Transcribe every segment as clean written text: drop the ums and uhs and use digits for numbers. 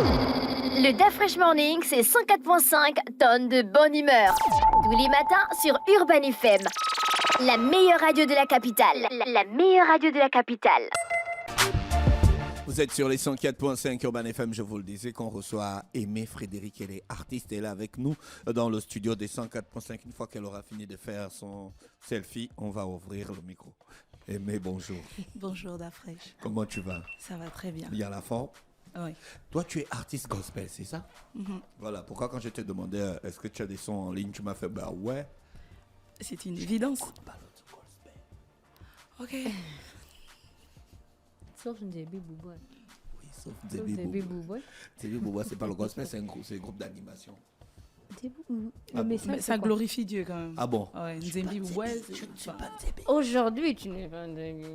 Le Da Fresh Morning, c'est 104.5 tonnes de bonne humeur. Tous les matins sur Urban FM. La meilleure radio de la capitale. La meilleure radio de la capitale. Vous êtes sur les 104.5 Urban FM, je vous le disais, qu'on reçoit Aimée Frédéric, elle est artiste, elle est avec nous dans le studio des 104.5. Une fois qu'elle aura fini de faire son selfie, on va ouvrir le micro. Aimée, bonjour. Bonjour Da Fresh. Comment tu vas? Ça va très bien. Il y a la forme? Oui. Toi, tu es artiste gospel, c'est ça? Voilà, pourquoi quand je te demandais est-ce que tu as des sons en ligne, tu m'as fait bah ouais. C'est une évidence. Ok. Sauf Nzébi Bouboua. Oui, sauf Nzébi Zébi Bouboua. Zébi Bouboua, c'est pas le gospel, c'est un groupe d'animation. Le message, Mais ça glorifie Dieu quand même. Ah bon? Ouais, Nzembi Bouboua. Aujourd'hui, tu n'es pas Nzébi.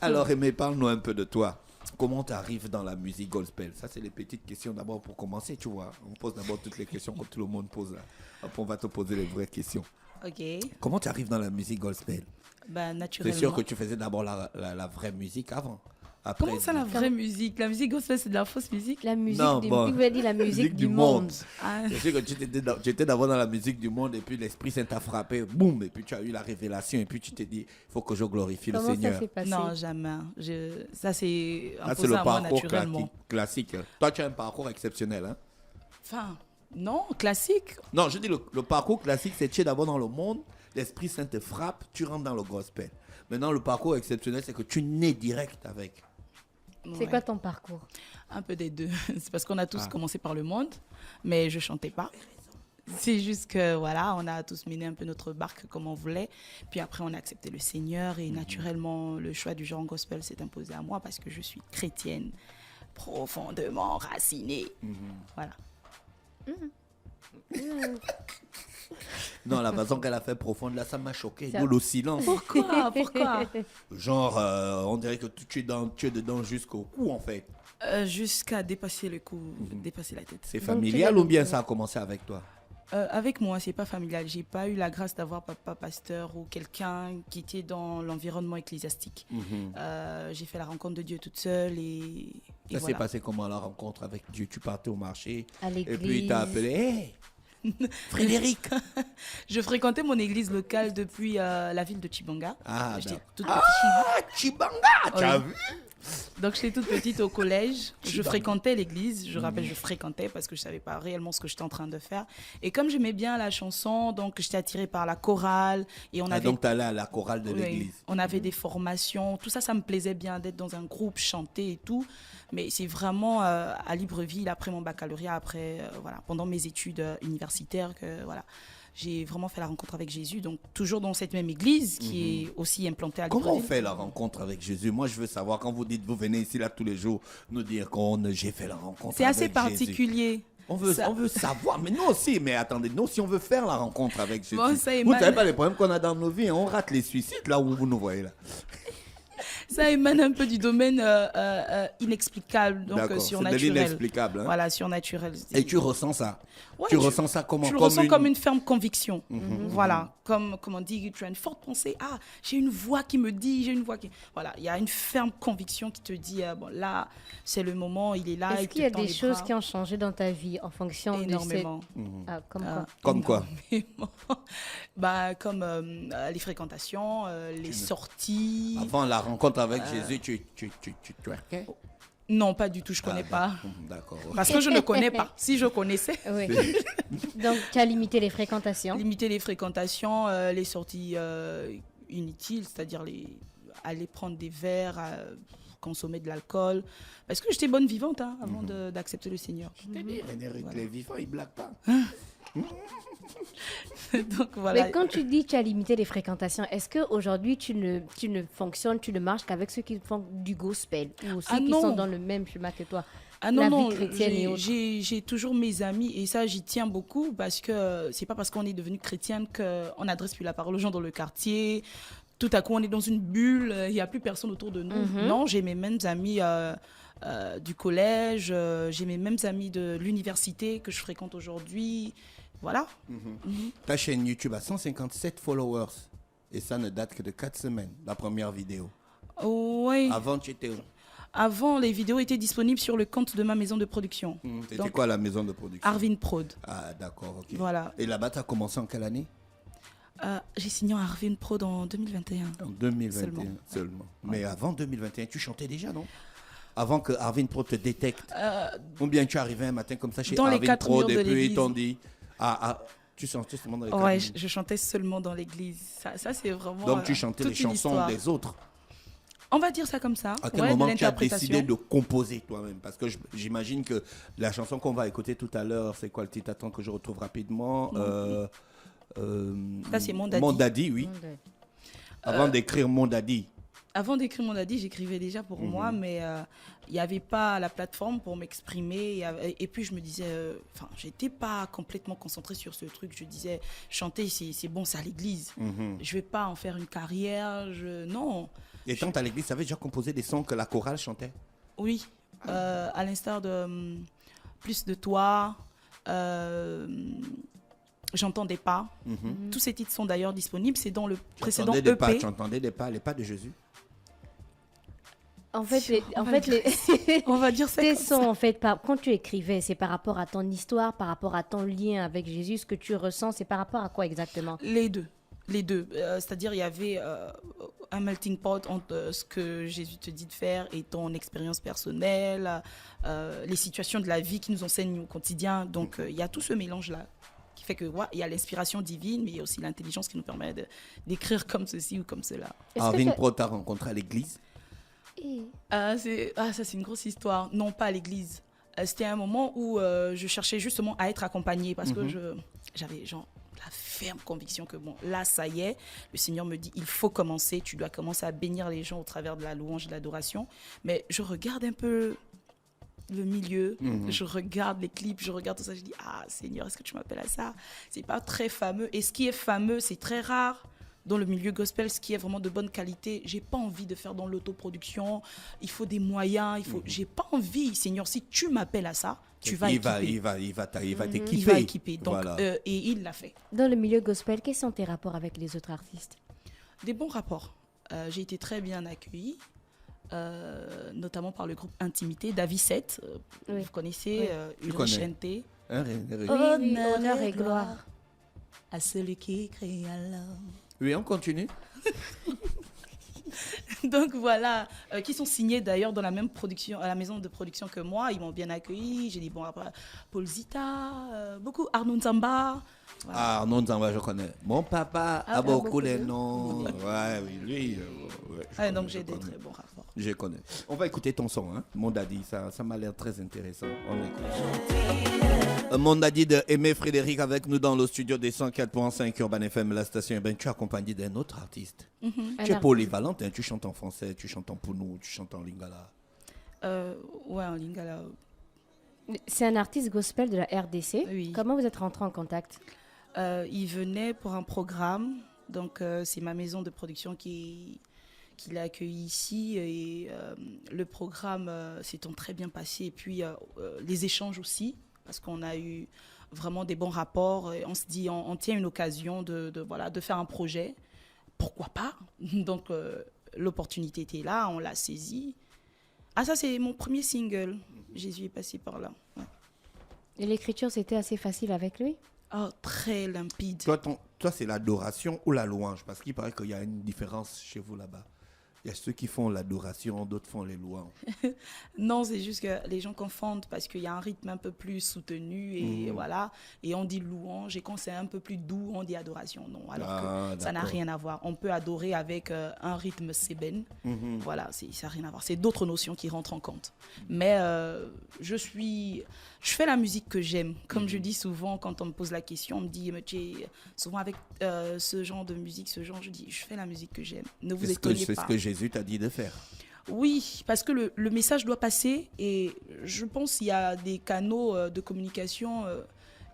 Alors, Aimée, parle-nous un peu de toi. Comment tu arrives dans la musique gospel? Ça, c'est les petites questions d'abord pour commencer, tu vois. On pose d'abord toutes les questions que tout le monde pose là. Après, on va te poser les vraies questions. Ok. Comment tu arrives dans la musique gospel? Bah, C'est naturellement. sûr que tu faisais d'abord la vraie musique avant. Après, Comment ça, la vraie musique? La musique gospel, c'est de la fausse musique? La musique Non, du bon. il veut dire la musique du monde. Ah, C'est sûr que tu étais d'abord dans la musique du monde et puis l'Esprit Saint t'a frappé, boum, et puis tu as eu la révélation et puis tu t'es dit, il faut que je glorifie le Comment ça Seigneur. s'est passé? non, jamais. Ça, c'est Ça, c'est imposé le à moi parcours naturellement. classique. Toi, tu as un parcours exceptionnel. Hein? Enfin, non, classique. Non, je dis le parcours classique, c'est tu es d'abord dans le monde, l'Esprit Saint te frappe, tu rentres dans le gospel. Maintenant, le parcours exceptionnel, c'est que tu nais direct avec. C'est Ouais. quoi ton parcours? Un peu des deux. C'est parce qu'on a tous commencé par le monde, mais je chantais pas. C'est juste que, voilà, on a tous mené un peu notre barque comme on voulait. Puis après, on a accepté le Seigneur et naturellement, le choix du genre gospel s'est imposé à moi parce que je suis chrétienne, profondément enracinée. Voilà. Non, la façon qu'elle a fait profonde, là, ça m'a choqué. Ça- D'où le silence. Pourquoi? Pourquoi? Genre, on dirait que tu es dedans jusqu'au cou, en fait. Jusqu'à dépasser le coup, dépasser la tête. C'est Donc, familial tu ou bien l'as- ça a commencé avec toi? Avec moi, c'est pas familial. J'ai pas eu la grâce d'avoir papa pasteur ou quelqu'un qui était dans l'environnement ecclésiastique. J'ai fait la rencontre de Dieu toute seule et Ça s'est voilà. passé comment la rencontre avec Dieu? Tu partais au marché À et puis il l'église. t'a appelé. Hey, Frédéric! Je fréquentais mon église locale depuis la ville de Chibanga. Ah, J'étais d'accord. toute Ah, Chibanga! Tu as Oui. vu? Donc j'étais toute petite au collège, je Chibanga. fréquentais l'église, je rappelle je fréquentais parce que je savais pas réellement ce que j'étais en train de faire. Et comme j'aimais bien la chanson, donc j'étais attirée par la chorale et on Ah, avait donc tu allais à la chorale de oui, l'église. on avait des formations, tout ça, ça me plaisait bien d'être dans un groupe, chanter et tout. Mais c'est vraiment à Libreville, après mon baccalauréat, après, voilà, pendant mes études universitaires, que voilà, j'ai vraiment fait la rencontre avec Jésus. Donc, toujours dans cette même église qui est aussi implantée à Comment on Libreville. fait la rencontre avec Jésus? Moi, je veux savoir, quand vous dites, vous venez ici là tous les jours, nous dire j'ai fait la rencontre C'est assez avec Jésus. particulier. On veut, Ça- on veut savoir, mais nous aussi, mais attendez, nous aussi on veut faire la rencontre avec Jésus. Bon, ça, Vous ne Emmanuel- savez pas les problèmes qu'on a dans nos vies, hein. On rate les suicides là où vous nous voyez là. Ça émane un peu du domaine inexplicable, donc D'accord, c'est de surnaturel. l'inexplicable. Hein. Voilà, surnaturel. Et tu ressens ça? Ouais, Tu ressens ça comment? Je le ressens comme une ferme conviction. Voilà, comme on dit, tu as une forte pensée. Ah, j'ai une voix qui me dit, j'ai une voix qui. Voilà, il y a une ferme conviction qui te dit, bon, là, c'est le moment, il est là. Est-ce il qu'il te y a tend des les choses bras. qui ont changé dans ta vie en fonction Énormément. de cette... Ah, comme Ah, quoi? Comme quoi? énormément. Bah, comme les fréquentations, les sorties. Avant la rencontre avec Jésus, tu twerkais? Non, pas du tout, je connais pas. D'accord. Parce que je ne connais pas. Si je connaissais, Oui. Donc, tu as limité les fréquentations. limiter les fréquentations, les sorties inutiles, c'est-à-dire aller prendre des verres, consommer de l'alcool. Parce que j'étais bonne vivante hein, avant d'accepter le Seigneur. Frédéric, les vivants, ils blaguent pas. Donc voilà. Mais quand tu dis que tu as limité les fréquentations, est-ce qu'aujourd'hui, tu ne fonctionnes, tu ne marches qu'avec ceux qui font du gospel ou aussi Ah qui non. sont dans le même chemin que toi? Ah non, la vie non, chrétienne et autres. j'ai toujours mes amis et ça, j'y tiens beaucoup parce que c'est pas parce qu'on est devenu chrétienne qu'on n'adresse plus la parole aux gens dans le quartier. Tout à coup, on est dans une bulle, il n'y a plus personne autour de nous. Non, j'ai mes mêmes amis du collège, j'ai mes mêmes amis de l'université que je fréquente aujourd'hui. Voilà. Ta chaîne YouTube a 157 followers et ça ne date que de 4 semaines, la première vidéo. Oui. Avant, tu étais Avant, les vidéos étaient disponibles sur le compte de ma maison de production. C'était Donc, quoi la maison de production? Arvin Prod. Ah, d'accord, ok. Voilà. Et là-bas, tu as commencé en quelle année? J'ai signé en Arvin Prod en 2021. En 2021 seulement. Mais avant 2021, tu chantais déjà, non? Avant que Arvin Pro te détecte. Ou bien tu es arrivé un matin comme ça chez Dans les Arvin 4 Pro murs de et puis ils l'église. t'ont dit tu chantais seulement dans les 4 Ouais, murs. je chantais seulement dans l'église. Ça c'est vraiment. Donc tu chantais toute les une chansons histoire. des autres. On va dire ça comme ça. À quel Ouais, moment de tu as l'interprétation. décidé de composer toi-même? Parce que j'imagine que la chanson qu'on va écouter tout à l'heure, c'est quoi le titre? Attends que je retrouve rapidement. Ça, c'est Mon Daddy. Mon Daddy, oui. Avant d'écrire Mon Daddy. Avant d'écrire Mon Daddy, j'écrivais déjà pour moi, mais il n'y avait pas la plateforme pour m'exprimer. Et puis, je me disais, j'étais pas complètement concentrée sur ce truc. Je disais, chanter, c'est bon, c'est à l'église. Je vais pas en faire une carrière. Non. Et tant à l'église, tu avais déjà composé des sons que la chorale chantait? Oui, à l'instar de Plus de toi, J'entendais pas. Tous ces titres sont d'ailleurs disponibles. C'est dans le précédent EP. Tu entendais des pas, les pas de Jésus? En fait, On va dire ça tes comme sons, ça. en fait, quand tu écrivais, c'est par rapport à ton histoire, par rapport à ton lien avec Jésus, ce que tu ressens, c'est par rapport à quoi exactement? Les deux. Les deux. C'est-à-dire, il y avait un melting pot entre ce que Jésus te dit de faire et ton expérience personnelle, les situations de la vie qui nous enseignent au quotidien. Donc, il y a tout ce mélange-là qui fait que, il y a l'inspiration divine, mais il y a aussi l'intelligence qui nous permet d'écrire comme ceci ou comme cela. Arvin Pro t'a rencontré à l'église? Ça, c'est une grosse histoire. Non, pas à l'église. C'était un moment où je cherchais justement à être accompagnée parce que j'avais la ferme conviction que là, ça y est, le Seigneur me dit, il faut commencer, tu dois commencer à bénir les gens au travers de la louange et de l'adoration. Mais je regarde un peu le milieu, je regarde les clips, je regarde tout ça, je dis, Seigneur, est-ce que tu m'appelles à ça? C'est pas très fameux. Et ce qui est fameux, c'est très rare. Dans le milieu gospel, ce qui est vraiment de bonne qualité, j'ai pas envie de faire dans l'autoproduction. Il faut des moyens. J'ai pas envie, Seigneur. Si tu m'appelles à ça, tu vas équiper. Il va t'équiper. Il va équiper. Donc, Voilà. et il l'a fait. Dans le milieu gospel, quels sont tes rapports avec les autres artistes? Des bons rapports. J'ai été très bien accueillie, notamment par le groupe Intimité, David 7. Oui. Vous connaissez Ulrich NT. Honneur et gloire. À celui qui crée l'homme. Oui, on continue. Donc voilà, qui sont signés d'ailleurs dans la même production, à la maison de production que moi. Ils m'ont bien accueilli. J'ai dit, bon, après, Paul Zita, beaucoup, Arnaud Nzamba. Voilà. Arnaud Nzamba, je connais. Mon papa a beaucoup de noms. Oui. Ouais, oui, lui. Donc j'ai des très bons rapports. Je connais. On va écouter ton son, hein? Mon Daddy, ça m'a l'air très intéressant. On écoute. Mon Daddy de Aimé Frédéric avec nous dans le studio des 104.5 Urban FM, la station. Tu es accompagné d'un autre artiste. Tu es polyvalente, hein? Tu chantes en français, tu chantes en pounou, tu chantes en lingala. Ouais, en lingala. C'est un artiste gospel de la RDC. Oui. Comment vous êtes rentrés en contact? Il venait pour un programme. Donc, c'est ma maison de production qui l'a accueilli ici. Et le programme s'étant très bien passé. Et puis, les échanges aussi, parce qu'on a eu vraiment des bons rapports. Et on se dit, on tient une occasion de faire un projet. Pourquoi pas? Donc, l'opportunité était là, on l'a saisi. Ça, c'est mon premier single. Jésus est passé par là. Ouais. Et l'écriture, c'était assez facile avec lui? Très limpide. Toi, c'est l'adoration ou la louange? Parce qu'il paraît qu'il y a une différence chez vous là-bas. Il y a ceux qui font l'adoration, d'autres font les louanges. Non, c'est juste que les gens confondent parce qu'il y a un rythme un peu plus soutenu et voilà. Et on dit louange et quand c'est un peu plus doux, on dit adoration. Non, alors que ça n'a rien à voir. On peut adorer avec un rythme sébène. Voilà, ça n'a rien à voir. C'est d'autres notions qui rentrent en compte. Mais je fais la musique que j'aime. Comme je dis souvent, quand on me pose la question, on me dit, souvent avec ce genre de musique, je dis, je fais la musique que j'aime. Ne vous étonnez pas. C'est ce que Jésus t'a dit de faire. Oui, parce que le message doit passer et je pense qu'il y a des canaux de communication,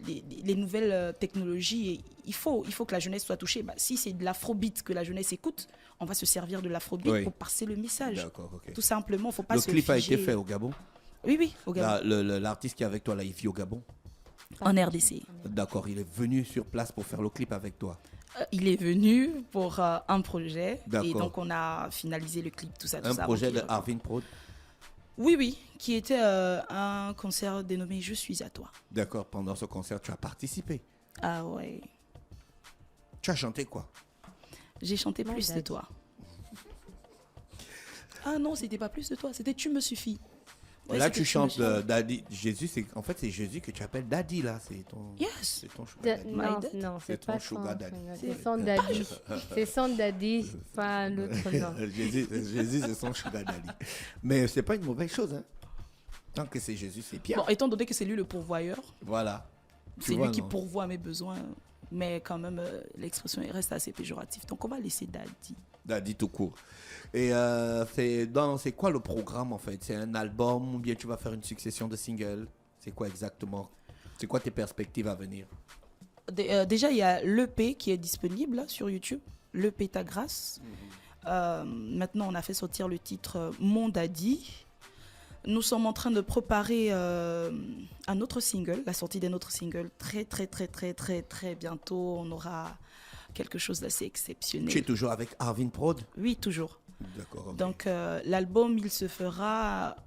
les nouvelles technologies. Et il faut que la jeunesse soit touchée. Si c'est de l'afrobeat que la jeunesse écoute, on va se servir de l'afrobeat pour passer le message. D'accord, ok. Tout simplement, il ne faut pas se figer. Le clip a été fait au Gabon? Oui, au Gabon. L'artiste qui est avec toi, là, il vit au Gabon? En RDC. D'accord, il est venu sur place pour faire le clip avec toi? Il est venu pour un projet. D'accord. Et donc, on a finalisé le clip, tout ça. Un projet de Arvin Prod? Oui, oui, qui était un concert dénommé Je suis à toi. D'accord, pendant ce concert, tu as participé. Ah ouais, Tu as chanté quoi? j'ai chanté My Plus de Daddy. toi. Ah non, c'était pas Plus de toi, c'était Tu me suffis. Ouais, Là, c'était tu me chantes suffis. Daddy. Jésus, en fait, c'est Jésus que tu appelles Daddy, là. C'est ton, Yes. c'est ton sugar daddy. My Non, dad. non, C'est c'est ton pas sugar daddy. C'est son daddy. C'est son daddy, pas l'autre nom. Jésus, c'est son sugar daddy. Mais c'est pas une mauvaise chose, hein. Tant que c'est Jésus, c'est bien. Bon, étant donné que c'est lui le pourvoyeur, Voilà. Tu c'est vois, lui qui non? pourvoit mes besoins, mais quand même, l'expression reste assez péjorative. Donc, on va laisser Daddy. Daddy tout court. Et c'est quoi le programme, en fait? C'est un album ou bien tu vas faire une succession de singles? C'est quoi exactement? C'est quoi tes perspectives à venir? Déjà, il y a l'EP qui est disponible là, sur YouTube, l'EP Ta Grâce. Maintenant, on a fait sortir le titre Mon Daddy. Nous sommes en train de préparer un autre single, la sortie d'un autre single. Très, très, très, très, très, très bientôt, on aura quelque chose d'assez exceptionnel. Tu es toujours avec Arvin Prod? Oui, toujours. D'accord. ok. Donc, l'album, il se fera,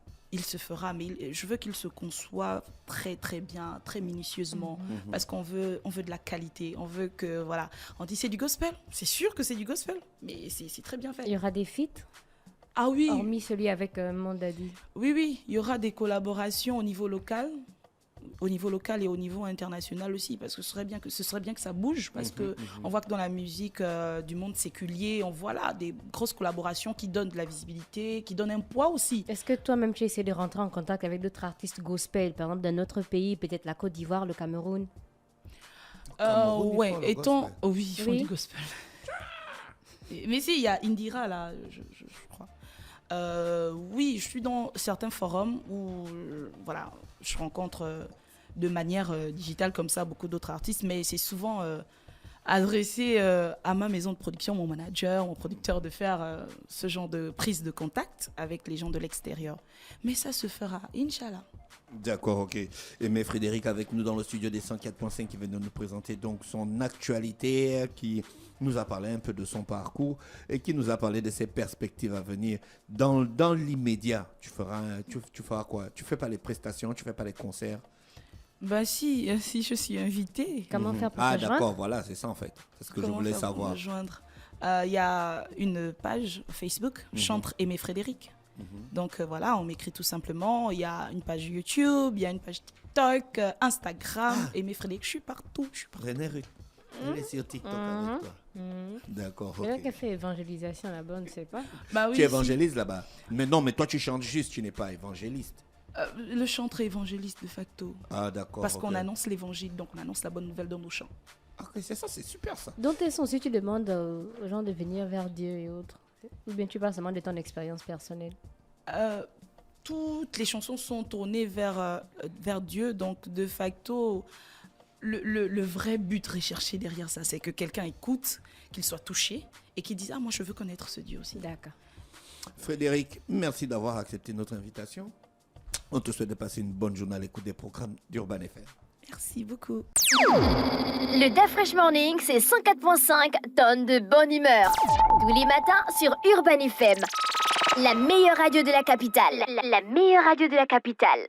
mais je veux qu'il se conçoive très, très bien, très minutieusement, parce qu'on veut de la qualité. On veut que, voilà, on dit c'est du gospel. C'est sûr que c'est du gospel, mais c'est très bien Il fait. y aura des feats, Ah oui, hormis celui avec mon daddy. oui, il y aura des collaborations au niveau local et au niveau international aussi, parce que ce serait bien que ça bouge, parce que on voit que dans la musique du monde séculier, on voit là des grosses collaborations qui donnent de la visibilité, qui donnent un poids aussi. Est-ce que toi-même tu essaies de rentrer en contact avec d'autres artistes gospel, par exemple d'un autre pays, peut-être la Côte d'Ivoire, le Cameroun? Cameroun, ils Ouais, font le étant gospel. oh oui, ils font Oui. du gospel. Mais si, il y a Indira là, je crois. Oui, je suis dans certains forums où voilà, je rencontre de manière digitale comme ça beaucoup d'autres artistes, mais c'est souvent adressé à ma maison de production, mon manager, mon producteur, de faire ce genre de prise de contact avec les gens de l'extérieur. Mais ça se fera, Inch'Allah. D'accord, ok. Et mais Frédéric avec nous dans le studio des 104.5 qui vient de nous présenter donc son actualité, qui nous a parlé un peu de son parcours et qui nous a parlé de ses perspectives à venir. Dans l'immédiat, tu feras quoi? Tu fais pas les prestations, tu fais pas les concerts? Bah si je suis invitée. Comment faire pour Ah te joindre? d'accord, voilà, c'est ça en fait. C'est ce que je Comment voulais faire pour savoir. me joindre? Il y a une page Facebook, Chantre Aimé Frédéric. Donc voilà, on m'écrit tout simplement. Il y a une page YouTube, il y a une page TikTok, Instagram, Aimé Frédéric. Je suis partout. René Ruth, elle est sur TikTok avec toi. D'accord, C'est là ok. qu'elle fait évangélisation là-bas, on ne sait pas. Bah oui, Tu évangélises là-bas. Mais non, mais toi tu chantes juste, tu n'es pas évangéliste. le chantre évangéliste de facto. Ah d'accord. Parce ok. qu'on annonce l'évangile, donc on annonce la bonne nouvelle dans nos chants. Ok, c'est ça, c'est super ça. Dans tes sons, si tu demandes aux gens de venir vers Dieu et autres, ou bien tu parles seulement de ton expérience personnelle? Toutes les chansons sont tournées vers Dieu, donc de facto, le vrai but recherché derrière ça, c'est que quelqu'un écoute, qu'il soit touché et qu'il dise « Ah, moi je veux connaître ce Dieu aussi ». D'accord. Frédéric, merci d'avoir accepté notre invitation. On te souhaite de passer une bonne journée à l'écoute des programmes d'Urban FM. Merci beaucoup. Le DAF Fresh Morning, c'est 104.5 tonnes de bonne humeur. Tous les matins sur Urban FM. La meilleure radio de la capitale. La meilleure radio de la capitale.